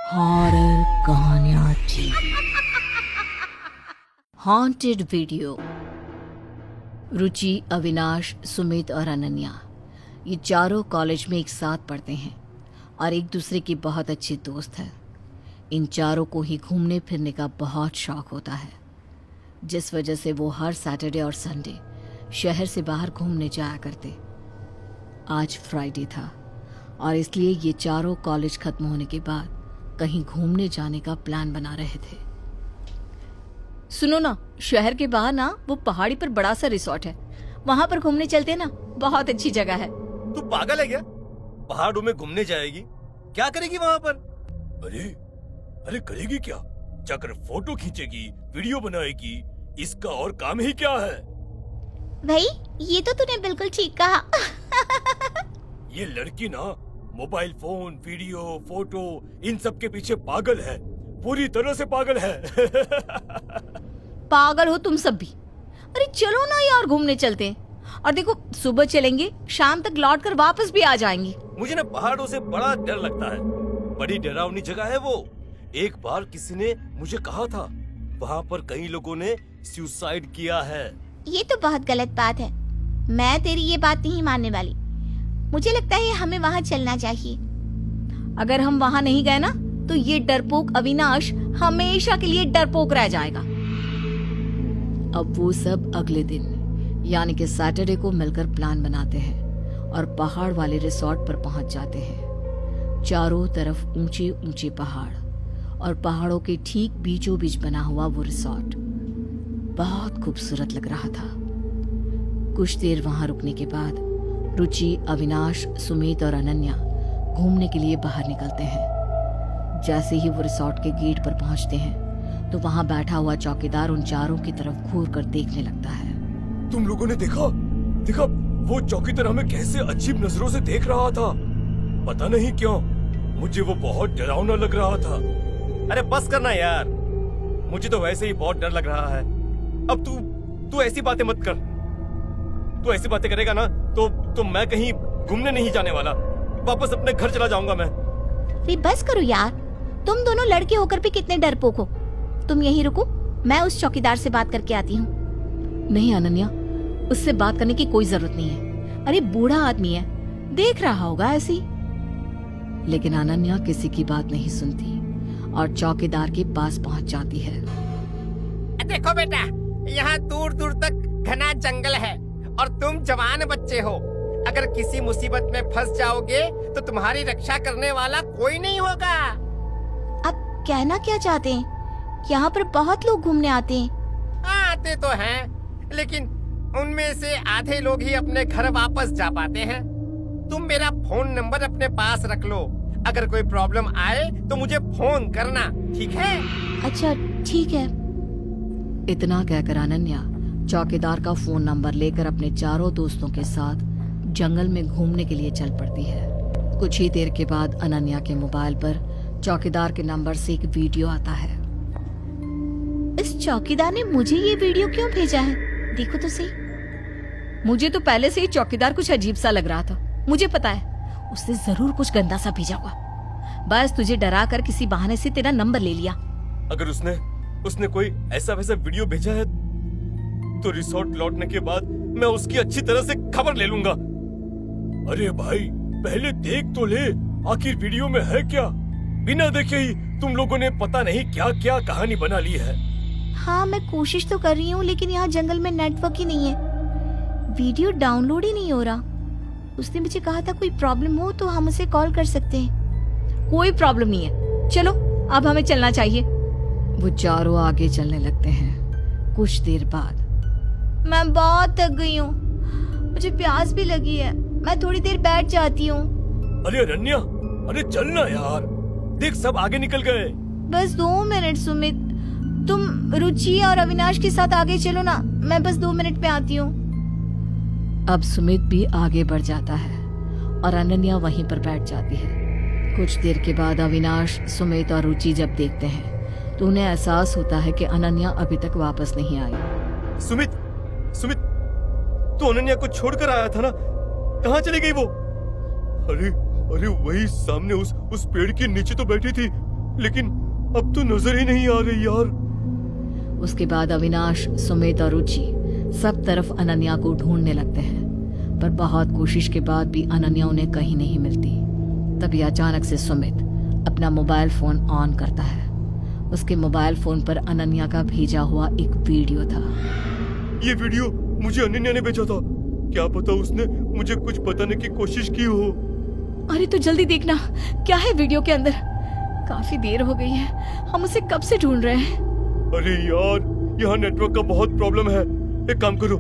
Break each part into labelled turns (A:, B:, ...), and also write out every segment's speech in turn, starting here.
A: Horror कहानियाँ TV haunted video. रुचि, अविनाश, सुमित और अनन्या ये चारों कॉलेज में एक साथ पढ़ते हैं और एक दूसरे की बहुत अच्छी दोस्त है। इन चारों को ही घूमने फिरने का बहुत शौक होता है, जिस वजह से वो हर सैटरडे और संडे शहर से बाहर घूमने जाया करते। आज फ्राइडे था और इसलिए ये चारों कॉलेज खत्म होने के बाद कहीं घूमने जाने का प्लान बना रहे थे। सुनो ना, शहर के बाहर ना वो पहाड़ी पर बड़ा सा रिसोर्ट है, वहां पर घूमने चलते हैं ना, बहुत अच्छी जगह है।
B: तू पागल है क्या? पहाड़ों में घूमने जाएगी? क्या करेगी वहाँ पर? अरे करेगी क्या? जाकर फोटो खींचेगी, वीडियो बनाएगी, इसका और काम ही क्या है?
C: भाई ये तो तूने बिल्कुल ठीक कहा।
B: ये लड़की ना मोबाइल फोन, वीडियो, फोटो इन सब के पीछे पागल है, पूरी तरह से पागल है।
A: पागल हो तुम सब भी। अरे चलो ना यार, घूमने चलते हैं। और देखो, सुबह चलेंगे, शाम तक लौट कर वापस भी आ जाएंगे।
B: मुझे ना पहाड़ों से बड़ा डर लगता है, बड़ी डरावनी जगह है वो। एक बार किसी ने मुझे कहा था वहाँ पर कई लोगों ने सुसाइड किया है।
C: ये तो बहुत गलत बात है, मैं तेरी ये बात नहीं मानने वाली। मुझे लगता है हमें वहाँ चलना चाहिए।
A: अगर हम वहाँ नहीं गए ना तो ये डरपोक अविनाश हमेशा के लिए डरपोक रह जाएगा। अब वो सब अगले दिन यानी कि सैटरडे को मिलकर प्लान बनाते हैं और पहाड़ वाले रिसोर्ट पर पहुंच जाते हैं। चारों तरफ ऊंचे ऊंचे पहाड़ और पहाड़ों के ठीक बीचों बीच बना हुआ वो रिसोर्ट बहुत खूबसूरत लग रहा था। कुछ देर वहां रुकने के बाद रुचि, अविनाश, सुमित और अनन्या घूमने के लिए बाहर निकलते हैं। जैसे ही वो रिसोर्ट के गेट पर पहुंचते हैं तो वहां बैठा हुआ चौकीदार उन चारों की तरफ घूर कर देखने लगता है।
B: तुम लोगों ने देखा वो चौकीदार हमें कैसे अजीब नजरों से देख रहा था। पता नहीं क्यों मुझे वो बहुत डरावना लग रहा था। अरे बस करना यार, मुझे तो वैसे ही बहुत डर लग रहा है। अब तू ऐसी बातें मत कर। तू ऐसी बातें करेगा ना तो मैं कहीं घूमने नहीं जाने वाला, वापस अपने घर चला जाऊंगा मैं।
C: अरे बस करो यार, तुम दोनों लड़के होकर भी कितने डरपोक हो। तुम यहीं रुको, मैं उस चौकीदार से बात करके आती हूँ।
A: नहीं अनन्या, उससे बात करने की कोई जरूरत नहीं है। अरे बूढ़ा आदमी है, देख रहा होगा ऐसी। लेकिन अनन्या किसी की बात नहीं सुनती और चौकीदार के पास पहुंच जाती है।
D: देखो बेटा, यहाँ दूर दूर तक घना जंगल है और तुम जवान बच्चे हो। अगर किसी मुसीबत में फंस जाओगे तो तुम्हारी रक्षा करने वाला कोई नहीं होगा।
C: अब कहना क्या चाहते हैं? यहाँ पर बहुत लोग घूमने आते हैं।
D: आते तो हैं, लेकिन उनमें से आधे लोग ही अपने घर वापस जा पाते हैं। तुम मेरा फोन नंबर अपने पास रख लो, अगर कोई प्रॉब्लम आए तो मुझे फोन करना, ठीक है?
C: अच्छा ठीक है।
A: इतना कहकर अनन्या चौकीदार का फोन नंबर लेकर अपने चारों दोस्तों के साथ जंगल में घूमने के लिए चल पड़ती है। कुछ ही देर के बाद अनन्या के मोबाइल पर चौकीदार के नंबर से एक वीडियो आता है।
C: इस चौकीदार ने मुझे ये वीडियो क्यों भेजा है? देखो तो सही।
A: मुझे तो पहले से ही चौकीदार कुछ अजीब सा लग रहा था। मुझे पता है उसने जरूर कुछ गंदा सा भेजा होगा। बस तुझे डरा कर किसी बहाने से तेरा नंबर ले लिया।
B: अगर उसने कोई ऐसा वैसा वीडियो भेजा है तो रिसोर्ट लौटने के बाद मैं उसकी अच्छी तरह से खबर ले लूंगा। अरे भाई पहले देख तो ले, आखिर वीडियो में है क्या? बिना देखे ही तुम लोगों ने पता नहीं क्या क्या कहानी बना ली है।
C: हाँ मैं कोशिश तो कर रही हूँ, लेकिन यहाँ जंगल में नेटवर्क ही नहीं है, वीडियो डाउनलोड ही नहीं हो रहा। उसने मुझे कहा था कोई प्रॉब्लम हो तो हम उसे कॉल कर सकते हैं।
A: कोई प्रॉब्लम नहीं है, चलो अब हमें चलना चाहिए। वो चारों आगे चलने लगते हैं। कुछ देर बाद
C: मैं बहुत थक गई हूँ, मुझे प्यास भी लगी है, मैं थोड़ी देर बैठ जाती हूँ।
B: अरे अनन्या, अरे चलना यार, देख सब आगे निकल गए।
C: बस 2 मिनट सुमित, तुम रुचि और अविनाश के साथ आगे चलो ना, मैं बस 2 मिनट में आती हूँ।
A: अब सुमित भी आगे बढ़ जाता है और अनन्या वहीं पर बैठ जाती है। कुछ देर के बाद अविनाश, सुमित और रुचि जब देखते हैं तो उन्हें एहसास होता है कि अनन्या अभी तक वापस नहीं आई।
B: सुमित, तो अनन्या को छोड़कर आया था ना, कहाँ चली गई वो? अरे वही सामने उस पेड़ के नीचे तो बैठी थी, लेकिन अब तो नजर ही नहीं आ रही यार।
A: उसके बाद अविनाश, सुमित और रुचि सब तरफ अनन्या को ढूंढने लगते हैं, पर बहुत कोशिश के बाद भी अनन्या उन्हें कहीं नहीं मिलती। तभी अचानक से सुमित अपना मोबाइल फोन ऑन करता है। उसके मोबाइल फोन पर अनन्या का भेजा हुआ एक वीडियो था।
B: ये वीडियो मुझे अनन्या ने भेजा था। क्या पता उसने मुझे कुछ बताने की कोशिश की हो।
A: अरे तो जल्दी देखना क्या है वीडियो के अंदर। काफी देर हो गई है, हम उसे कब से ढूंढ रहे हैं।
B: अरे यार, यहाँ नेटवर्क का बहुत प्रॉब्लम है। एक काम करो,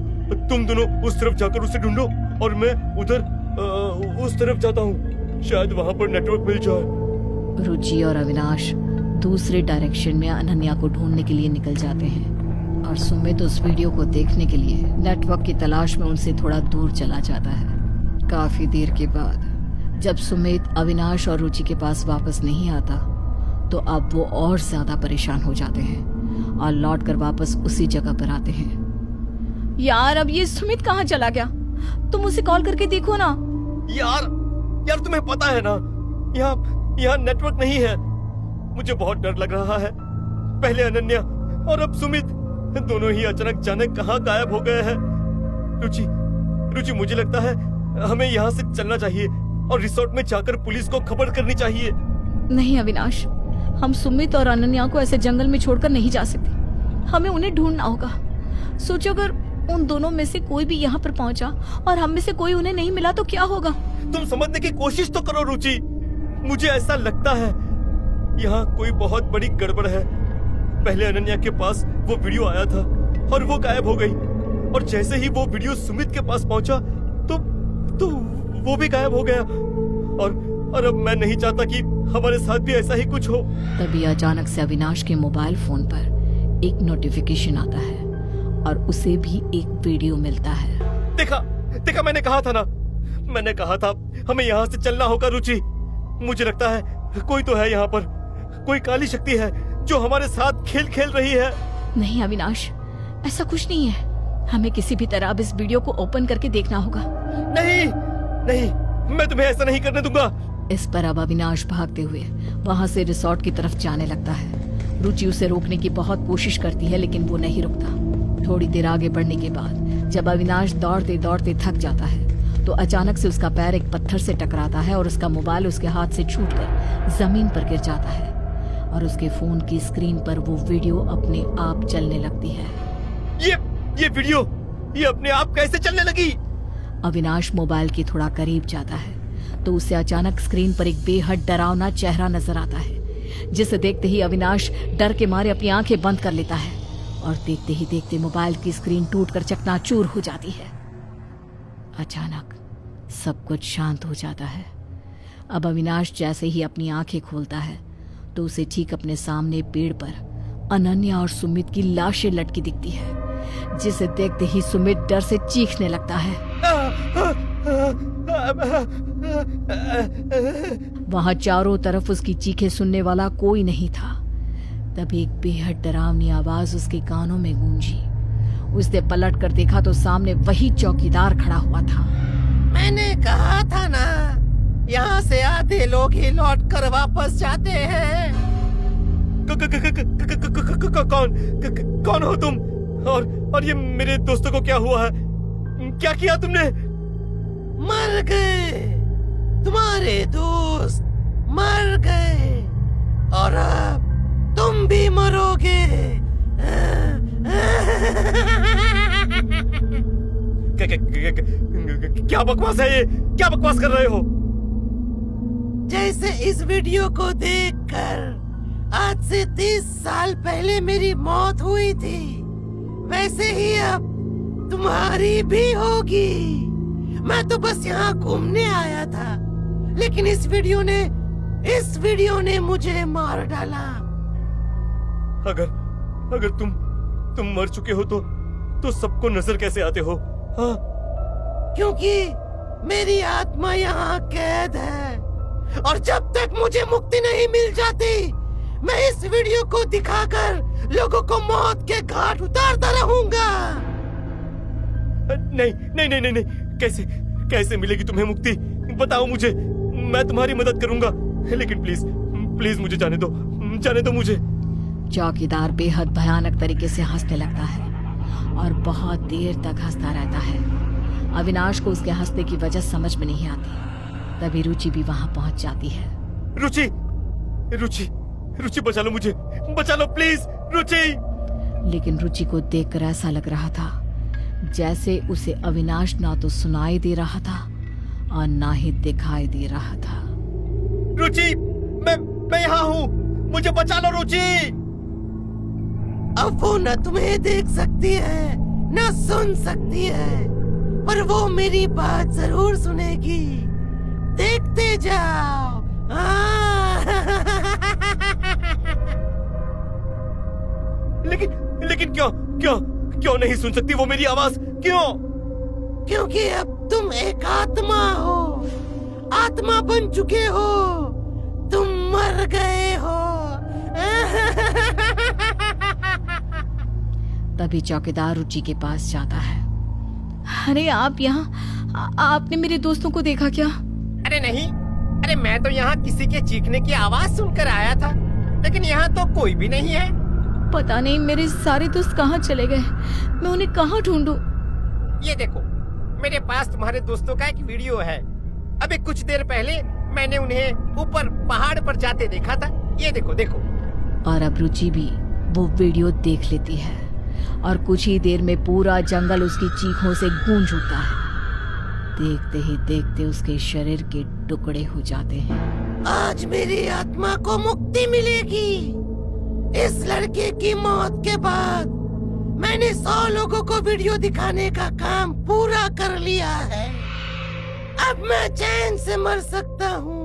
B: तुम दोनों उस तरफ जाकर उसे ढूंढो और मैं उधर उस तरफ जाता हूँ, शायद वहाँ पर नेटवर्क मिल जाए।
A: रुचि और अविनाश दूसरे डायरेक्शन में अनन्या को ढूंढने के लिए निकल जाते हैं और सुमित उस वीडियो को देखने के लिए नेटवर्क की तलाश में उनसे थोड़ा दूर चला जाता है। काफी देर के बाद जब सुमित अविनाश और रुचि के पास वापस नहीं आता तो अब वो और ज्यादा परेशान हो जाते हैं और लौट कर वापस उसी जगह पर आते हैं। यार, अब ये सुमित कहाँ चला गया? तुम उसे कॉल करके देखो ना।
B: यार तुम्हें पता है ना, यहाँ नेटवर्क नहीं है। मुझे बहुत डर लग रहा है। पहले अनन्या और अब सुमित, दोनों ही अचानक जाने कहाँ गायब हो गए हैं। रुचि, मुझे लगता है हमें यहाँ से चलना चाहिए और रिसोर्ट में जाकर पुलिस को खबर करनी चाहिए।
A: नहीं अविनाश, हम सुमित और अनन्या को ऐसे जंगल में छोड़कर नहीं जा सकते। हमें उन्हें ढूंढना होगा। सोचो अगर उन दोनों में से कोई भी यहाँ पर पहुँचा और हम में से कोई उन्हें नहीं मिला तो क्या होगा?
B: तुम समझने की कोशिश तो करो रुचि। मुझे ऐसा लगता है यहाँ कोई बहुत बड़ी गड़बड़ है। पहले अनन्या के पास वो वीडियो आया था और वो गायब हो गई, और जैसे ही वो वीडियो सुमित के पास पहुंचा तो वो भी गायब हो गया। और अब मैं नहीं चाहता कि हमारे साथ भी ऐसा ही कुछ हो।
A: तभी अचानक से अविनाश के मोबाइल फोन पर एक नोटिफिकेशन आता है और उसे भी एक वीडियो मिलता है।
B: देखा, मैंने कहा था हमें यहाँ से चलना होगा रुचि। मुझे लगता है कोई तो है यहाँ पर, कोई काली शक्ति है जो हमारे साथ खेल खेल रही है।
A: नहीं अविनाश, ऐसा कुछ नहीं है। हमें किसी भी तरह अब इस वीडियो को ओपन करके देखना होगा।
B: नहीं, मैं तुम्हें ऐसा नहीं करने दूंगा।
A: इस पर अब अविनाश भागते हुए वहाँ से रिसोर्ट की तरफ जाने लगता है। रुचि उसे रोकने की बहुत कोशिश करती है लेकिन वो नहीं रुकता। थोड़ी देर आगे बढ़ने के बाद जब अविनाश दौड़ते दौड़ते थक जाता है तो अचानक से उसका पैर एक पत्थर से टकराता है और उसका मोबाइल उसके हाथ से छूटकर जमीन पर गिर जाता है और उसके फोन की स्क्रीन पर वो वीडियो अपने आप चलने लगती है।
B: ये वीडियो ये अपने आप कैसे चलने लगी?
A: अविनाश मोबाइल के थोड़ा करीब जाता है तो उसे अचानक स्क्रीन पर एक बेहद डरावना चेहरा नजर आता है, जिसे देखते ही अविनाश डर के मारे अपनी आंखें बंद कर लेता है और देखते ही देखते मोबाइल की स्क्रीन टूटकर चकनाचूर हो जाती है। अचानक सब कुछ शांत हो जाता है। अब अविनाश जैसे ही अपनी आंखें खोलता है तो उसे ठीक अपने सामने पेड़ पर अनन्या और सुमित की लाशें लटकी दिखती है, जिसे देखते ही सुमित डर से चीखने लगता है। वहां चारों तरफ उसकी चीखें सुनने वाला कोई नहीं था। तभी एक बेहद डरावनी आवाज उसके कानों में गूंजी। उसने पलट कर देखा तो सामने वही चौकीदार खड़ा हुआ था।
D: मैंने कहा था ना, यहाँ से आधे लोग ही लौट कर वापस जाते हैं।
B: कौन हो तुम? और ये मेरे दोस्तों को क्या हुआ है? क्या किया तुमने?
D: मर गए, तुम्हारे दोस्त मर गए और अब तुम भी मरोगे।
B: क्या बकवास है ये? क्या बकवास कर रहे हो?
D: जैसे इस वीडियो को देखकर आज से 30 साल पहले मेरी मौत हुई थी, वैसे ही अब तुम्हारी भी होगी। मैं तो बस यहाँ घूमने आया था, लेकिन इस वीडियो ने मुझे मार डाला।
B: अगर तुम मर चुके हो तो सबको नजर कैसे आते हो? हाँ?
D: क्योंकि मेरी आत्मा यहाँ कैद है और जब तक मुझे मुक्ति नहीं मिल जाती, मैं इस वीडियो को दिखाकर लोगों को मौत के घाट उतारता रहूंगा।
B: नहीं, कैसे मिलेगी तुम्हें मुक्ति? बताओ मुझे, मैं तुम्हारी मदद करूंगा, लेकिन प्लीज मुझे जाने दो। जाने दो मुझे।
A: चौकीदार बेहद भयानक तरीके से हंसने लगता है और बहुत देर तक हंसता रहता है। अविनाश को उसके हंसने की वजह समझ में नहीं आती। तभी रुचि भी वहां पहुंच जाती है।
B: रुचि, रुचि, रुचि बचा लो मुझे, बचा लो प्लीज, रुचि।
A: लेकिन रुचि को देखकर ऐसा लग रहा था जैसे उसे अविनाश ना तो सुनाई दे रहा था और ना ही दिखाई दे रहा था।
B: रुचि, मैं यहाँ हूँ, मुझे बचा लो रुचि।
D: अब वो न तुम्हें देख सकती है न सुन सकती है, पर वो मेरी बात जरूर सुनेगी। देखते जाओ।
B: लेकिन क्यों नहीं सुन सकती वो मेरी आवाज? क्यों?
D: क्योंकि अब तुम एक आत्मा हो, आत्मा बन चुके हो, तुम मर गए हो।
A: तभी चौकीदार रुचि के पास जाता है।
C: अरे आप यहाँ, आपने मेरे दोस्तों को देखा क्या?
D: अरे नहीं, अरे मैं तो यहाँ किसी के चीखने की आवाज सुनकर आया था, लेकिन यहाँ तो कोई भी नहीं है।
C: पता नहीं मेरे सारे दोस्त कहाँ चले गए, मैं उन्हें कहाँ ढूंढूं?
D: ये देखो, मेरे पास तुम्हारे दोस्तों का एक वीडियो है। अभी कुछ देर पहले मैंने उन्हें ऊपर पहाड़ पर जाते देखा था। ये देखो देखो।
A: और अब रुचि भी वो वीडियो देख लेती है और कुछ ही देर में पूरा जंगल उसकी चीखों से गूंज उठता है। देखते ही देखते उसके शरीर के टुकड़े हो जाते हैं।
D: आज मेरी आत्मा को मुक्ति मिलेगी। इस लड़के की मौत के बाद मैंने 100 लोगों को वीडियो दिखाने का काम पूरा कर लिया है। अब मैं चैन से मर सकता हूँ।